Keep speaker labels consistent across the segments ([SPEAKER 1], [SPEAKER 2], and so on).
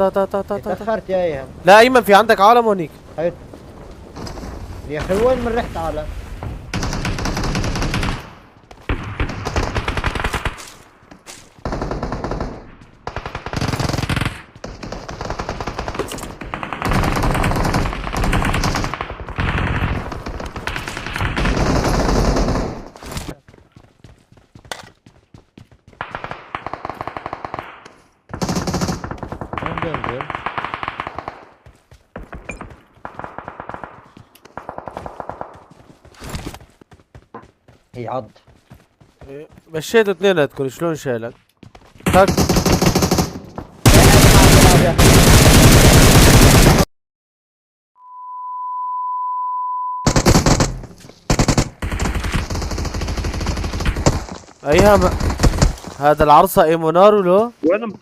[SPEAKER 1] تأخرت يا ايهم.
[SPEAKER 2] لا ايمن في عندك عالم هونيك.
[SPEAKER 1] يا اخي وين من رحت عالم؟ هي عض
[SPEAKER 2] مشيت اثنيناتكم شلون شايلك؟ تاك ايها هذا العرصة ايمونارو لو؟
[SPEAKER 3] وين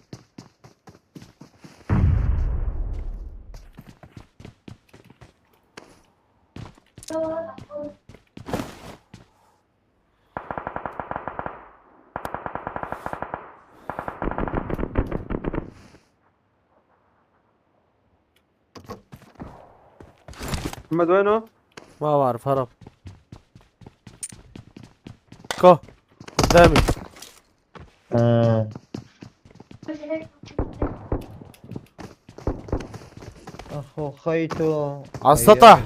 [SPEAKER 3] محمد وينه؟
[SPEAKER 2] ما بعرف هرب. كو قدامي.
[SPEAKER 1] اخو خيته
[SPEAKER 2] على السطح.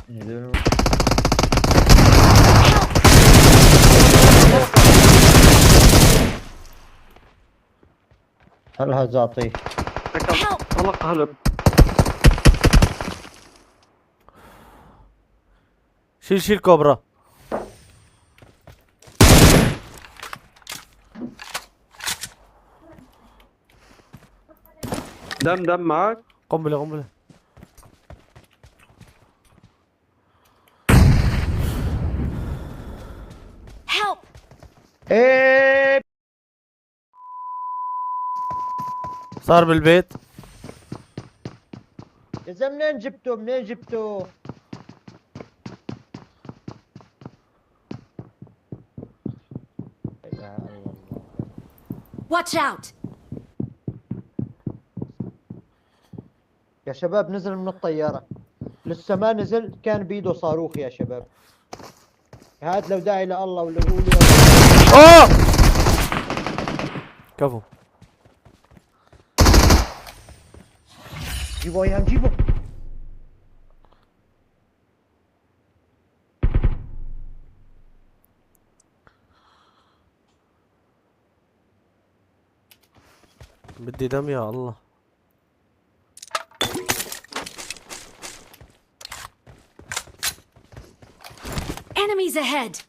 [SPEAKER 1] هلها زعطيه
[SPEAKER 3] طلق هلب.
[SPEAKER 2] شيل كوبرا.
[SPEAKER 3] دم معك.
[SPEAKER 2] قنبلة.
[SPEAKER 1] ايه
[SPEAKER 2] صار بالبيت.
[SPEAKER 1] يا زلمه منين جبته؟ يا الله.
[SPEAKER 4] Watch out!
[SPEAKER 1] يا شباب نزل من الطيارة، لسه ما نزل كان بيده صاروخ يا شباب. هات لو داعي لله ولا قولي
[SPEAKER 2] اوه كفو.
[SPEAKER 1] جيبوا ايام جيبوا.
[SPEAKER 2] بدي دم يا الله.
[SPEAKER 4] Enemies ahead!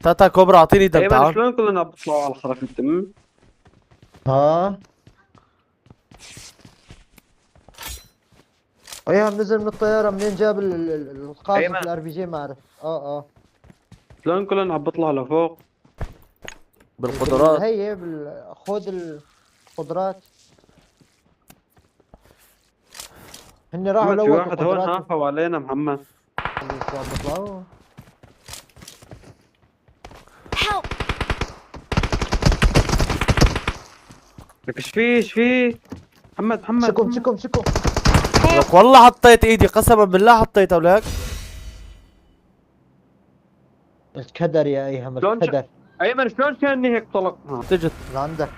[SPEAKER 2] تاتا كوبرا اعطيني دم
[SPEAKER 3] ايمن
[SPEAKER 2] تعال.
[SPEAKER 3] شلون كلنا بيطلعوا على الخرف الدم؟
[SPEAKER 1] ها ايام نزل من الطيارة، منين جاب القاذف
[SPEAKER 3] أيمن.
[SPEAKER 1] الار بي جي ما اعرف.
[SPEAKER 3] شلون كلنا عم بيطلعوا لفوق؟
[SPEAKER 2] بالقدرات.
[SPEAKER 1] هي خذ القدرات. هن راحوا
[SPEAKER 3] محمد في
[SPEAKER 1] لوطوا
[SPEAKER 3] واحد هون
[SPEAKER 1] قدرات.
[SPEAKER 3] هافوا علينا محمد.
[SPEAKER 1] بيطلعوا.
[SPEAKER 4] Help!
[SPEAKER 3] لك ايش في؟ محمد
[SPEAKER 1] شكم
[SPEAKER 2] لك والله حطيت ايدي قسما بالله حطيتها ولك.
[SPEAKER 1] الكدر يا ايهم
[SPEAKER 3] شلون
[SPEAKER 1] الكدر.
[SPEAKER 3] ايمن شلون كاني هيك طلق؟
[SPEAKER 2] تجت
[SPEAKER 1] عندك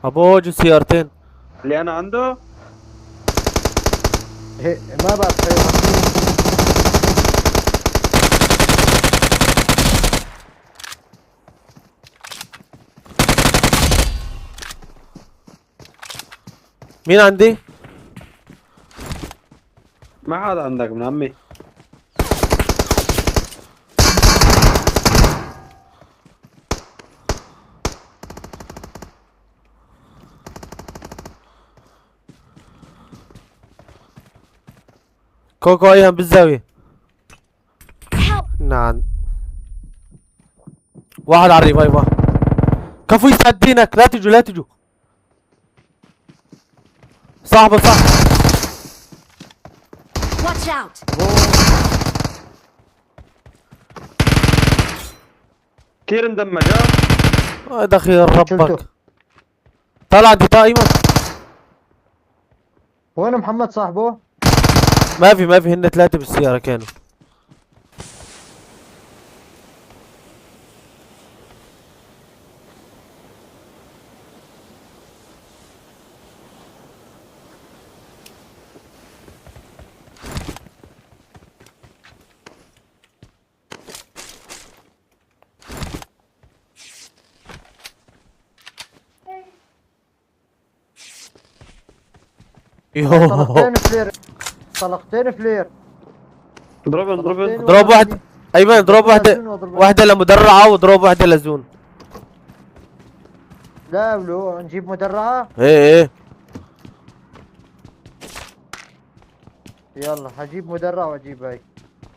[SPEAKER 2] ابوج سيارتين.
[SPEAKER 3] اللي انا عنده؟
[SPEAKER 1] هي ما بعرف.
[SPEAKER 2] مين عندي؟
[SPEAKER 3] ما حدا عندك من عمي.
[SPEAKER 2] كوكو ايهم بالزاوية. نعم واحد على الريفايفر. كفو يساعدينك. لا تجوا صاحبه صح.
[SPEAKER 4] Watch out!
[SPEAKER 3] كثير اندمج.
[SPEAKER 2] دخيل ربك. طلع انت ايمن.
[SPEAKER 1] وين محمد صاحبه؟
[SPEAKER 2] ما في هن ثلاثة بالسيارة كانوا.
[SPEAKER 1] طلقتين
[SPEAKER 2] يوه
[SPEAKER 1] فلير. طلقتين فلير.
[SPEAKER 3] اضربن اضربن.
[SPEAKER 2] اضرب واحد ايمن، اضرب واحدة، واحدة لمدرعة واضرب واحدة لزون.
[SPEAKER 1] لا ولو نجيب مدرعة.
[SPEAKER 2] ايه
[SPEAKER 1] يلا هجيب مدرعة واجيب هاي.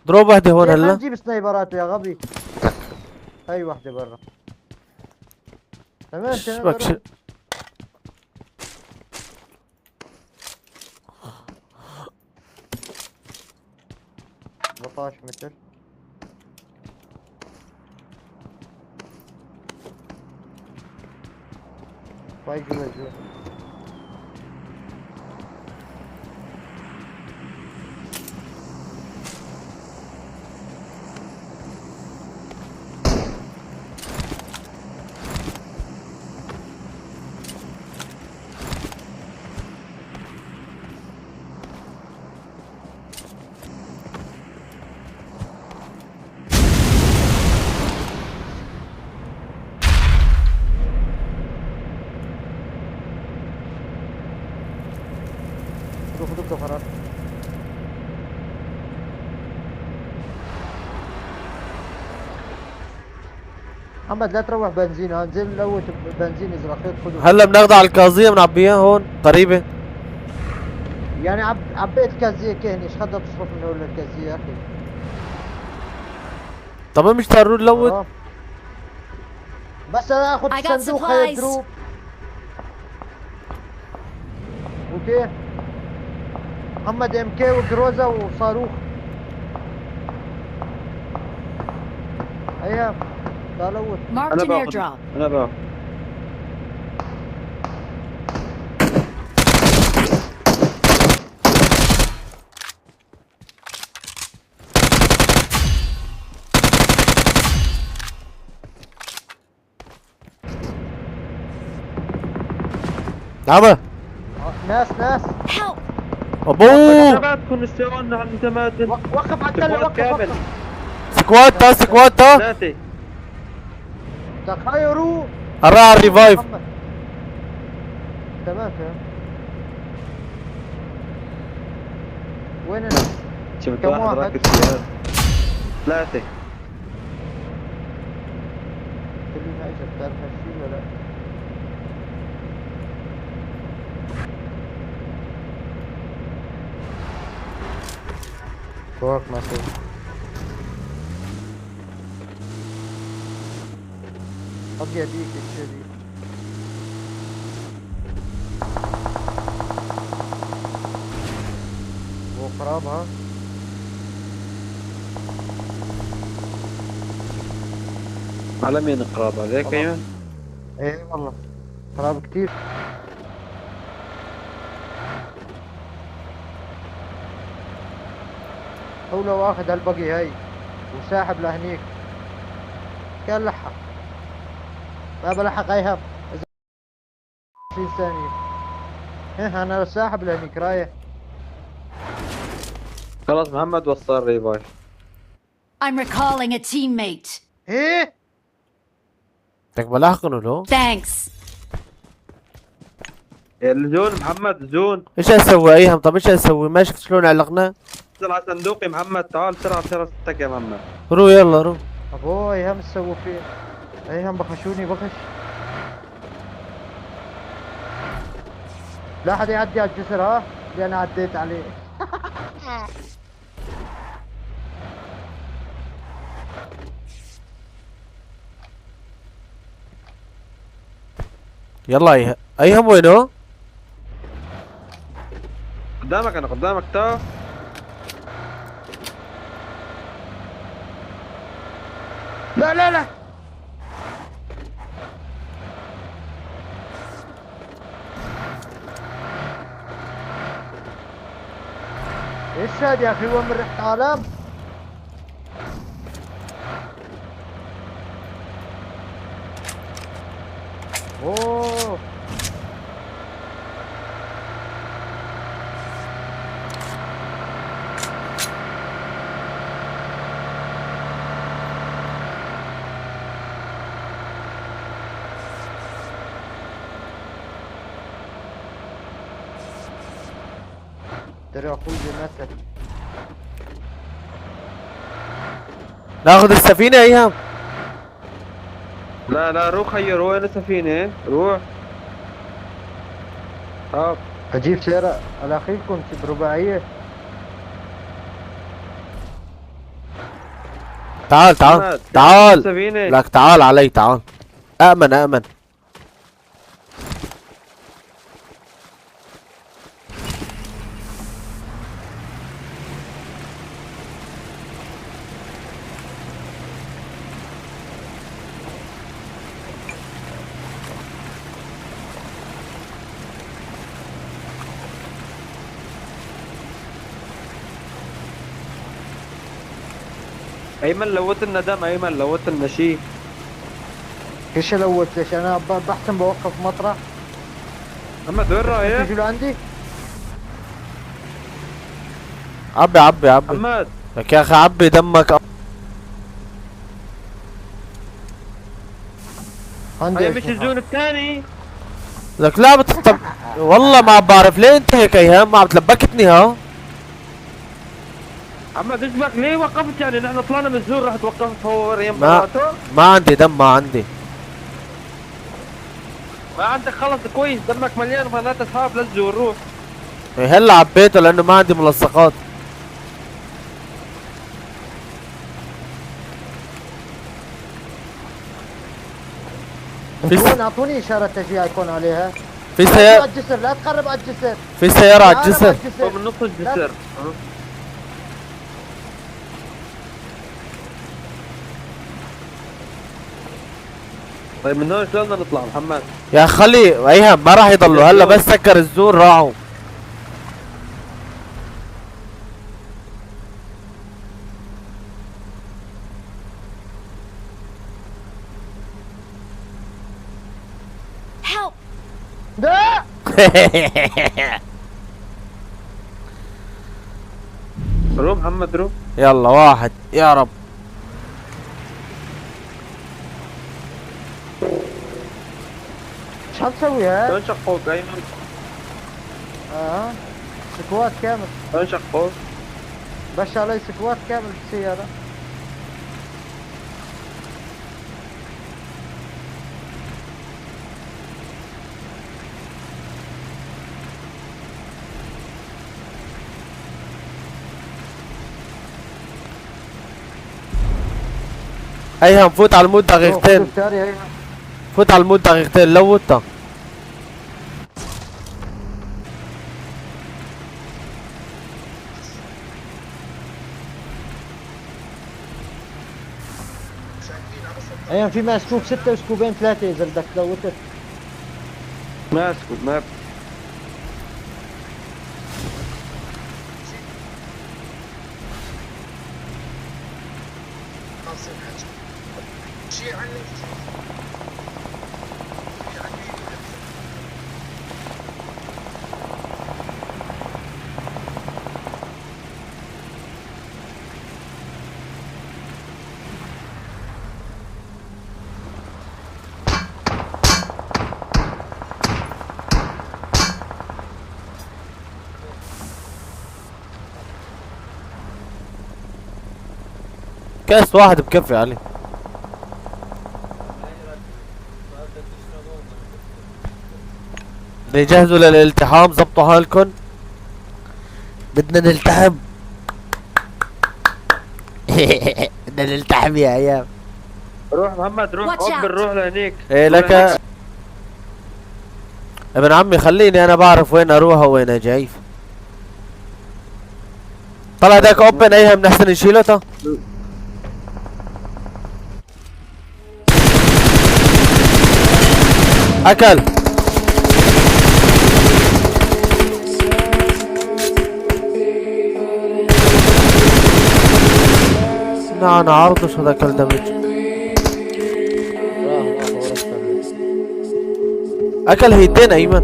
[SPEAKER 2] اضرب واحدة هون
[SPEAKER 1] ليه ما
[SPEAKER 2] هلا.
[SPEAKER 1] نجيب سنايبرات يا غبي؟ هاي واحدة برا. تمام
[SPEAKER 2] شبك
[SPEAKER 1] تمام. 14 متر. واي جوا جوا. خذوا الكفرات. محمد لا تروح بنزين، انزل لوت بنزين اذا اخذت خذوا.
[SPEAKER 2] هلا بناخذها على الكازية بنعبيها هون قريبة.
[SPEAKER 1] يعني عبيت كازيه كهني، ايش خدها تصرف من اول الكازيه يا اخي؟
[SPEAKER 2] طب مش تعروا نلوت.
[SPEAKER 1] بس انا اخذ
[SPEAKER 4] I got
[SPEAKER 1] صندوق هاي
[SPEAKER 4] supplies.
[SPEAKER 1] دروب. اوكي محمد ام كي وجروزا وصاروخ. ايام تعال لوت.
[SPEAKER 4] Marked
[SPEAKER 3] انا
[SPEAKER 4] an
[SPEAKER 3] باخذ
[SPEAKER 4] airdrop.
[SPEAKER 3] انا باخذ.
[SPEAKER 2] نعم
[SPEAKER 1] ناس
[SPEAKER 4] Help!
[SPEAKER 2] ابوه.
[SPEAKER 3] شبابكم استوى على المتمادن.
[SPEAKER 1] وقف على التله.
[SPEAKER 3] سكواد كامل.
[SPEAKER 1] وقف.
[SPEAKER 2] سكواد تا
[SPEAKER 3] ثلاثة.
[SPEAKER 1] تخيروا.
[SPEAKER 2] قرع الريفايف.
[SPEAKER 1] محمد. تمام. وين
[SPEAKER 3] شفت
[SPEAKER 1] كم
[SPEAKER 3] واحد
[SPEAKER 1] واحد؟
[SPEAKER 3] راكب سيارة. ثلاثة.
[SPEAKER 1] خلينا اجل بتعرف هالشي ولا لا؟ فوق ما فوق. حط يديك الشي دي. وقرابها.
[SPEAKER 3] على مين قراب عليك ايمن؟
[SPEAKER 1] ايه والله قراب كتير. هو لو واخد هالبقي هاي وساحب لهنيك كان لحق. ما بلحق ايهم 20 ثانية. ايه انا ساحب لهنيك رايح.
[SPEAKER 3] خلاص محمد وصل ريفايف.
[SPEAKER 4] I'm recalling a teammate.
[SPEAKER 1] ايه
[SPEAKER 2] بدك بلاحقن له.
[SPEAKER 4] Thanks.
[SPEAKER 3] الزون محمد زون.
[SPEAKER 2] ايش اسوي ايهم؟ طب ايش اسوي؟ ما شفت شلون علقنا؟
[SPEAKER 3] انزل على صندوقي محمد. تعال بسرعة بسرعة ستك يا محمد.
[SPEAKER 2] رو يلا رو.
[SPEAKER 1] ابوي ايهم سووا فيه. ايهم بخشوني بخش. لا حد يعدي على الجسر ها اللي انا عديت عليه.
[SPEAKER 2] يلا ايهم وينه؟
[SPEAKER 3] قدامك انا قدامك تا.
[SPEAKER 1] لا ايش هاد يا اخي؟ وين من ريحة عالم؟ اوه ترى اخوي مثل
[SPEAKER 2] ناخذ السفينة ايهم.
[SPEAKER 3] لا لا روح خير، وين السفينة؟ روح.
[SPEAKER 1] اجيب سيارة على اخيكم برباعية.
[SPEAKER 2] تعال تعال
[SPEAKER 3] محمد،
[SPEAKER 2] تعال.
[SPEAKER 3] السفينة.
[SPEAKER 2] لك تعال علي تعال. أأمن أأمن.
[SPEAKER 3] ايمن لوت لنا دم، ايمن لوت لنا شيء.
[SPEAKER 1] ايش لوت؟ ليش انا بحسن بوقف مطرح.
[SPEAKER 3] محمد وين رايح؟
[SPEAKER 1] تيجوا لعندي؟
[SPEAKER 2] عبي عبي عبي.
[SPEAKER 3] محمد
[SPEAKER 2] لك يا أخي عبي دمك.
[SPEAKER 1] عندي
[SPEAKER 3] هاي مش الزون الثاني.
[SPEAKER 2] لك لا طب والله ما بعرف ليه انت هيك ايهم، ما عم تلبكتني ها.
[SPEAKER 3] محمد ايش بك؟ ليه وقفت؟ يعني نحن طلعنا من الزون رح توقفت هو ريم
[SPEAKER 2] ما
[SPEAKER 3] براته؟
[SPEAKER 2] ما عندي دم، ما عندي.
[SPEAKER 3] ما عندك خلص كويس، دمك مليان فلا تسحب للزون روح.
[SPEAKER 2] إيه هلا عبيته لانه ما عندي ملصقات.
[SPEAKER 1] انتوا وين؟ اعطوني اشارة تشجيع يكون عليها.
[SPEAKER 2] في
[SPEAKER 1] لا
[SPEAKER 2] سيارة،
[SPEAKER 1] على الجسر، لا تقرب على الجسر.
[SPEAKER 2] في سيارة على
[SPEAKER 1] تعال
[SPEAKER 2] الجسر.
[SPEAKER 3] هو من نص الجسر. طيب من هون شلون بدنا نطلع محمد؟
[SPEAKER 2] يا خلي ايهم ما راح يضلوا هلا، بس سكر الزور راحوا.
[SPEAKER 4] Help!
[SPEAKER 1] لا
[SPEAKER 3] روح محمد روح.
[SPEAKER 2] يلا واحد يا رب.
[SPEAKER 1] ايش حتسوي ها؟
[SPEAKER 3] وين شقوق ايمن؟
[SPEAKER 1] سكوات كامل.
[SPEAKER 3] وين شقوق؟
[SPEAKER 1] بش علي سكوات كامل بالسيارة.
[SPEAKER 2] ايهم فوت على المود دقيقتين، فوت على المود دقيقتين لوتها.
[SPEAKER 1] ايام في مسكوب 6 وسكوبين 3 اذا بدك لوتت.
[SPEAKER 3] ماسكه ما
[SPEAKER 2] كاس واحد بكفي علي. بدنا يجهزوا للالتحام، زبطوا حالكن بدنا نلتحم. بدنا نلتحم يا ايام.
[SPEAKER 3] روح محمد روح،
[SPEAKER 4] Watch out.
[SPEAKER 3] قبل روح لهنيك.
[SPEAKER 2] ايه
[SPEAKER 3] روح
[SPEAKER 2] لك
[SPEAKER 3] لهنيك.
[SPEAKER 2] ابن عمي خليني انا بعرف وين اروح وين اجي. طلع هداك اوبن ايهم نحسن نشيله تا. اكل لا انا عرضه شو ذا كل دمج. اكل هيدين ايمن.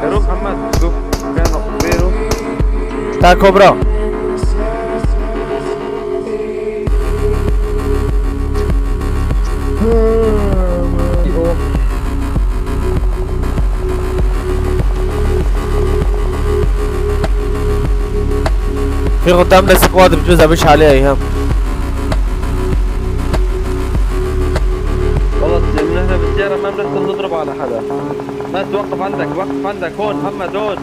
[SPEAKER 3] روح محمد شوف كانوا بيرو.
[SPEAKER 2] تعال كوبرا. في قدامنا سكواد بجوز ابش عليه ايهام.
[SPEAKER 3] والله من احنا بالسيارة ما بنقدر نضرب على حدا. بس وقف عندك وقف عندك هون محمد هون.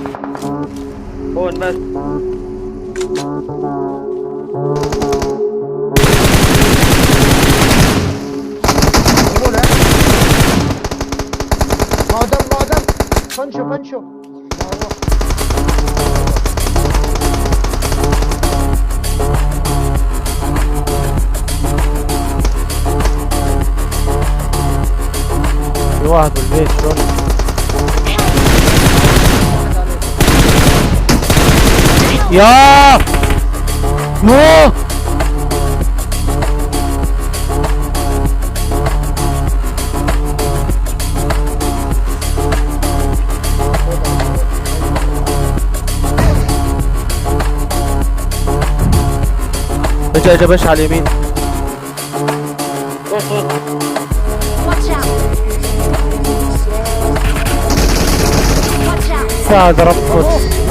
[SPEAKER 3] هون بس.
[SPEAKER 1] ما دم فنشو
[SPEAKER 2] في واحد بالبيت شلون؟ يا يوه اجا بش على اليمين.
[SPEAKER 4] Watch out! Watch out!
[SPEAKER 2] ساعة ضربت.